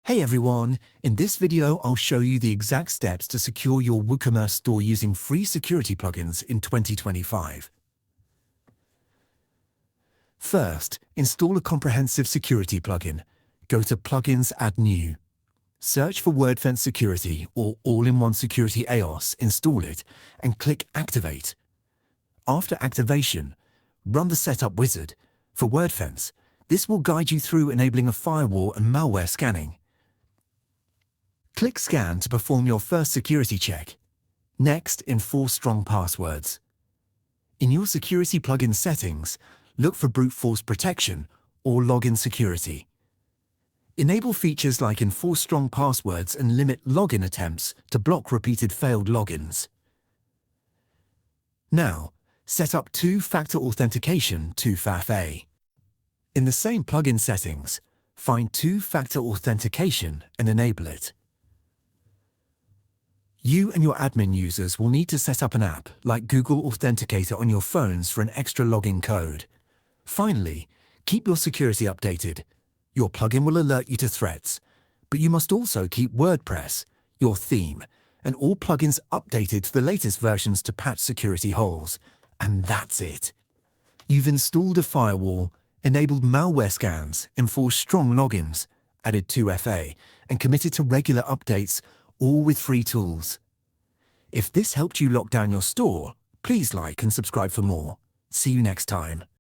Hey everyone, in this video I'll show you the exact steps to secure your WooCommerce store using free security plugins in 2025. First, install a comprehensive security plugin. Go to Plugins, Add New. Search for WordFence Security or All-in-One Security AOS, install it, and click Activate. After activation, run the setup wizard. For WordFence, this will guide you through enabling a firewall and malware scanning. Click Scan to perform your first security check. Next, enforce strong passwords. In your security plugin settings, look for brute force protection or login security. Enable features like enforce strong passwords and limit login attempts to block repeated failed logins. Now, set up two-factor authentication 2FA. In the same plugin settings, find two-factor authentication and enable it. You and your admin users will need to set up an app like Google Authenticator on your phones for an extra login code. Finally, keep your security updated. Your plugin will alert you to threats, but you must also keep WordPress, your theme, and all plugins updated to the latest versions to patch security holes. And that's it. You've installed a firewall, enabled malware scans, enforced strong logins, added 2FA, and committed to regular updates, all with free tools. If this helped you lock down your store, please like and subscribe for more. See you next time.